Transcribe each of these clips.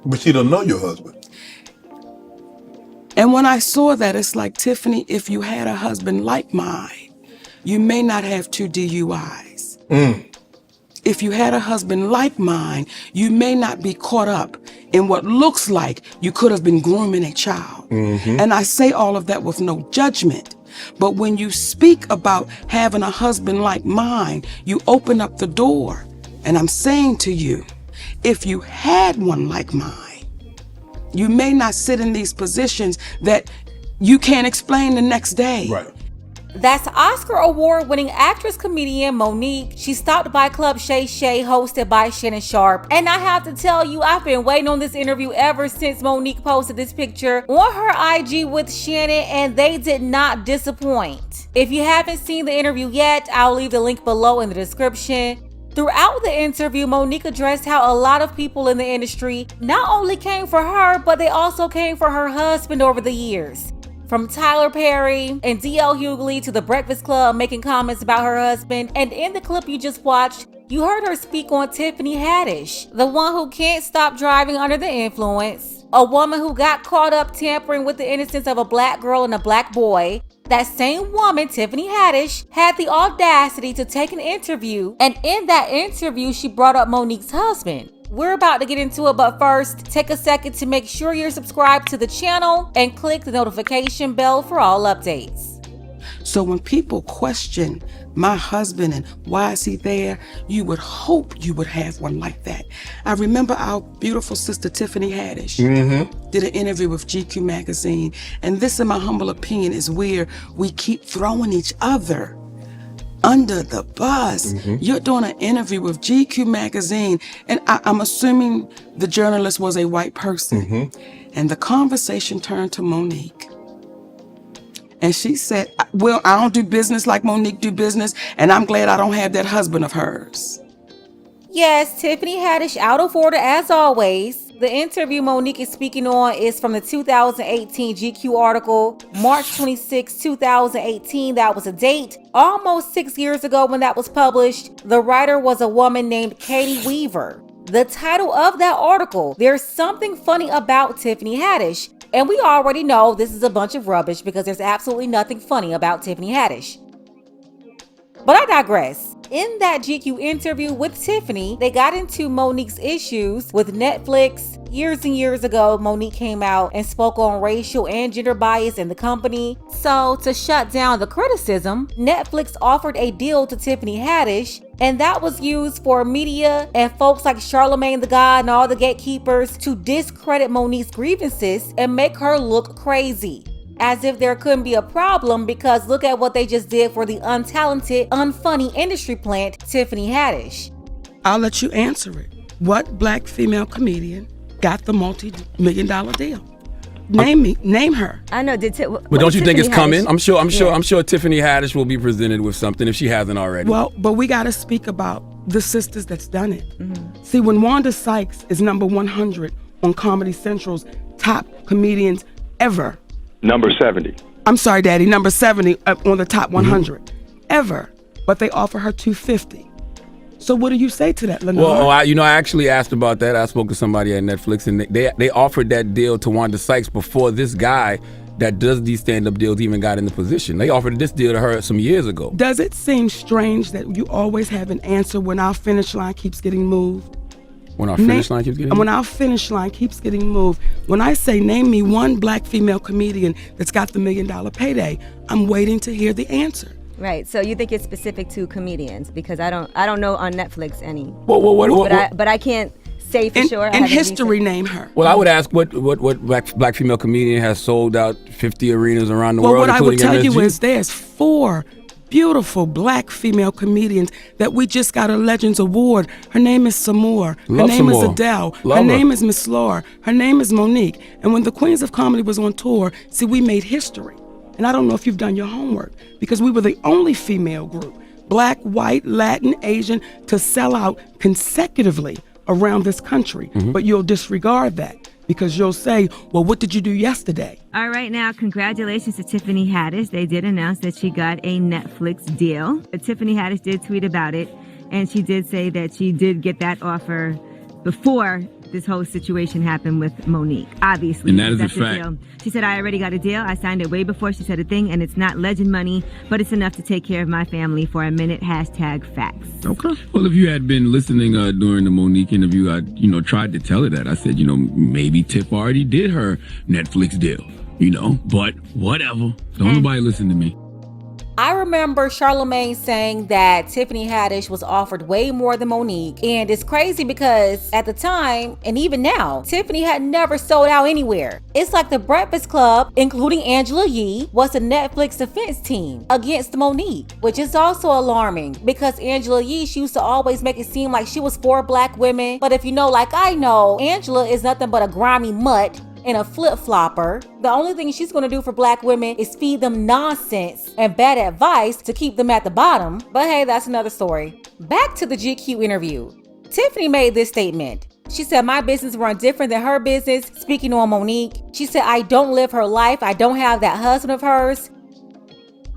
But she don't know your husband. And when I saw that, it's like, Tiffany, if you had a husband like mine, you may not have 2 DUIs. If you had a husband like mine, you may not be caught up in what looks like you could have been grooming a child. And I say all of that with no judgment. But when you speak about having a husband like mine, you open up the door. And I'm saying to you, if you had one like mine, you may not sit in these positions that you can't explain the next day. Right. That's Oscar award-winning actress comedian Monique. She stopped by Club Shay Shay, hosted by Shannon Sharpe. And I have to tell you, I've been waiting on this interview ever since Monique posted this picture on her IG with Shannon, and they did not disappoint. If you haven't seen the interview yet, I'll leave the link below in the description. Throughout the interview, Monique addressed how a lot of people in the industry not only came for her, but they also came for her husband over the years. From Tyler Perry and D.L. Hughley to The Breakfast Club making comments about her husband. And in the clip you just watched, you heard her speak on Tiffany Haddish, the one who can't stop driving under the influence, a woman who got caught up tampering with the innocence of a black girl and a black boy. That same woman, Tiffany Haddish, had the audacity to take an interview, and in that interview, she brought up Monique's husband. We're about to get into it, but first, take a second to make sure you're subscribed to the channel and click the notification bell for all updates. So when people question my husband and why is he there, you would hope you would have one like that. I remember our beautiful sister Tiffany Haddish did an interview with GQ magazine, and this, in my humble opinion, is where we keep throwing each other under the bus. You're doing an interview with GQ magazine, and I'm assuming the journalist was a white person. And the conversation turned to Monique. And she said, well, I don't do business like Monique do business, and I'm glad I don't have that husband of hers. Yes, Tiffany Haddish out of order as always. The interview Monique is speaking on is from the 2018 GQ article, March 26, 2018. That was a date almost 6 years ago when that was published. The writer was a woman named Katie Weaver. The title of that article, There's Something Funny About Tiffany Haddish. And we already know this is a bunch of rubbish because there's absolutely nothing funny about Tiffany Haddish. But I digress. In that GQ interview with Tiffany, they got into Monique's issues with Netflix. Years and years ago, Monique came out and spoke on racial and gender bias in the company. So to shut down the criticism, Netflix offered a deal to Tiffany Haddish, and that was used for media and folks like Charlemagne the God and all the gatekeepers to discredit Monique's grievances and make her look crazy. As if there couldn't be a problem, because look at what they just did for the untalented, unfunny industry plant, Tiffany Haddish. I'll let you answer it. What black female comedian got the multi-million-dollar deal? Name her. I know. But don't you think it's coming? I'm sure Tiffany Haddish will be presented with something if she hasn't already. Well, but we got to speak about the sisters that's done it. See, when Wanda Sykes is number 100 on Comedy Central's top comedians ever. Number 70. I'm sorry, Daddy. Number 70 on the top 100 ever. But they offer her $250. So what do you say to that, Lenore? Well, I actually asked about that. I spoke to somebody at Netflix, and they offered that deal to Wanda Sykes before this guy that does these stand-up deals even got in the position. They offered this deal to her some years ago. Does it seem strange that you always have an answer when our finish line keeps getting moved? When our finish line keeps getting moved? When our finish line keeps getting moved. When I say, name me one black female comedian that's got the $1 million payday, I'm waiting to hear the answer. Right. So you think it's specific to comedians? Because I don't know on Netflix any. But I can't say for sure. In history, name her. Well, I would ask what black female comedian has sold out 50 arenas around the world. Well, what I would tell MSG? you is there's 4 beautiful black female comedians that we just got a Legends Award. Her name is Samore. Her name is Adele. Her name is Miss Laura. Her name is Monique. And when the Queens of Comedy was on tour, see, we made history. And I don't know if you've done your homework, because we were the only female group, black, white, Latin, Asian, to sell out consecutively around this country. But you'll disregard that because you'll say, well, what did you do yesterday? All right, now, congratulations to Tiffany Haddish. They did announce that she got a Netflix deal. Tiffany Haddish did tweet about it, and she did say that she did get that offer before this whole situation happened with Monique, obviously. And that is a That's the fact. deal. She said, I already got a deal. I signed it way before she said a thing, and it's not legend money, but it's enough to take care of my family for a minute. #facts. Okay. Well, if you had been listening during the Monique interview, I, tried to tell her that. I said, maybe Tiff already did her Netflix deal, but whatever. Don't nobody listen to me. I remember Charlamagne saying that Tiffany Haddish was offered way more than Monique. And it's crazy because at the time, and even now, Tiffany had never sold out anywhere. It's like the Breakfast Club, including Angela Yee, was a Netflix defense team against Monique, which is also alarming because Angela Yee, she used to always make it seem like she was for black women. But if you know, like I know, Angela is nothing but a grimy mutt and a flip-flopper. The only thing she's gonna do for black women is feed them nonsense and bad advice to keep them at the bottom. But hey, that's another story. Back to the GQ interview. Tiffany made this statement. She said, my business run different than her business, speaking on Monique. She said, I don't live her life. I don't have that husband of hers.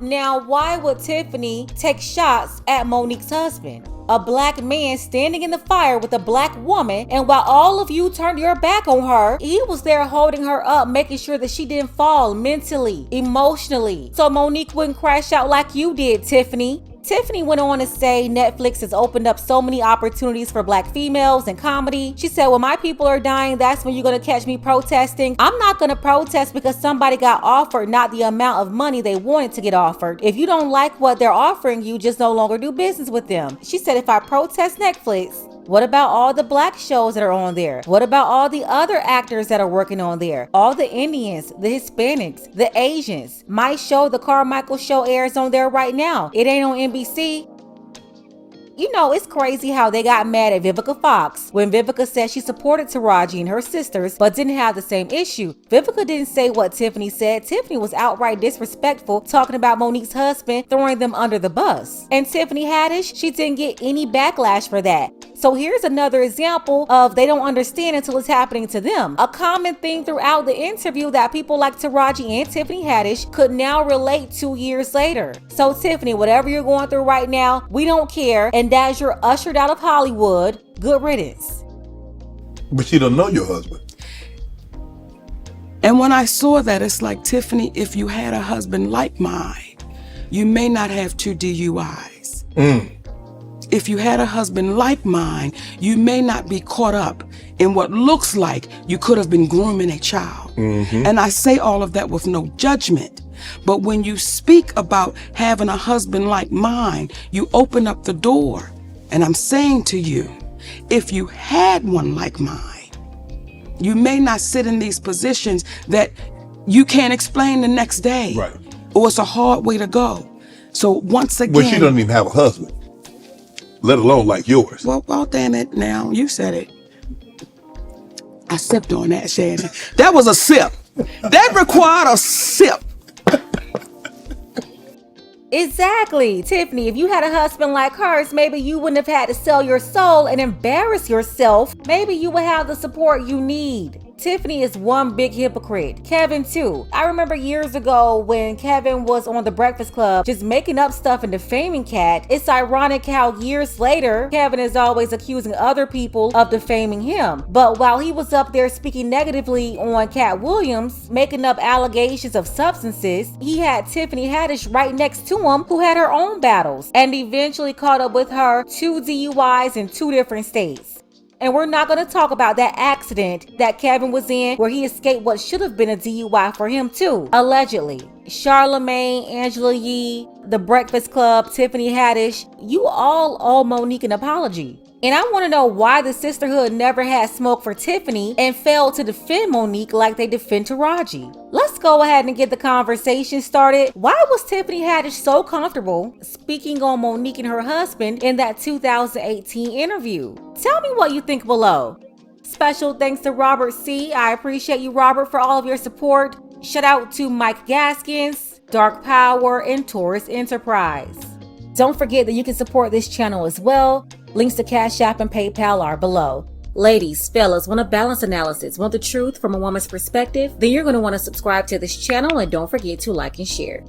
Now, why would Tiffany take shots at Monique's husband? A black man standing in the fire with a black woman, and while all of you turned your back on her, he was there holding her up, making sure that she didn't fall mentally, emotionally, so Monique wouldn't crash out like you did, Tiffany. Tiffany went on to say Netflix has opened up so many opportunities for black females in comedy. She said, when my people are dying, that's when you're gonna catch me protesting. I'm not gonna protest because somebody got offered not the amount of money they wanted to get offered. If you don't like what they're offering you, just no longer do business with them. She said, if I protest Netflix, what about all the black shows that are on there? What about all the other actors that are working on there? All the Indians, the Hispanics, the Asians. My show, The Carmichael Show, airs on there right now. It ain't on NBC. It's crazy how they got mad at Vivica Foxx when Vivica said she supported Taraji and her sisters but didn't have the same issue. Vivica didn't say what Tiffany said. Tiffany was outright disrespectful, talking about Monique's husband, throwing them under the bus. And Tiffany Haddish, she didn't get any backlash for that. So here's another example of they don't understand until it's happening to them. A common theme throughout the interview that people like Taraji and Tiffany Haddish could now relate 2 years later. So Tiffany, whatever you're going through right now, we don't care. And as you're ushered out of Hollywood, good riddance. But she don't know your husband. And when I saw that, it's like, Tiffany, if you had a husband like mine, you may not have 2 DUIs. If you had a husband like mine, you may not be caught up in what looks like you could have been grooming a child. And I say all of that with no judgment. But when you speak about having a husband like mine, you open up the door. And I'm saying to you, if you had one like mine, you may not sit in these positions that you can't explain the next day. Right. Or it's a hard way to go. So once again... Well, she doesn't even have a husband, let alone like yours. Well, damn it now. You said it. I sipped on that, Shannon. That was a sip. That required a sip. Exactly. Tiffany, if you had a husband like hers, maybe you wouldn't have had to sell your soul and embarrass yourself. Maybe you would have the support you need. Tiffany is one big hypocrite. Kevin too. I remember years ago when Kevin was on The Breakfast Club just making up stuff and defaming Kat. It's ironic how years later, Kevin is always accusing other people of defaming him. But while he was up there speaking negatively on Kat Williams, making up allegations of substances, he had Tiffany Haddish right next to him who had her own battles and eventually caught up with her 2 DUIs in 2 different states. And we're not going to talk about that accident that Kevin was in where he escaped what should have been a DUI for him too, allegedly. Charlamagne, Angela Yee, The Breakfast Club, Tiffany Haddish, you all owe Monique an apology. And I want to know why the sisterhood never had smoke for Tiffany and failed to defend Monique like they defend Taraji. Let's go ahead and get the conversation started. Why was Tiffany Haddish so comfortable speaking on Monique and her husband in that 2018 interview? Tell me what you think below. Special thanks to Robert C. I appreciate you, Robert, for all of your support. Shout out to Mike Gaskins, Dark Power, and Taurus Enterprise. Don't forget that you can support this channel as well. Links to Cash App and PayPal are below. Ladies, fellas, want a balanced analysis, want the truth from a woman's perspective? Then you're going to want to subscribe to this channel and don't forget to like and share.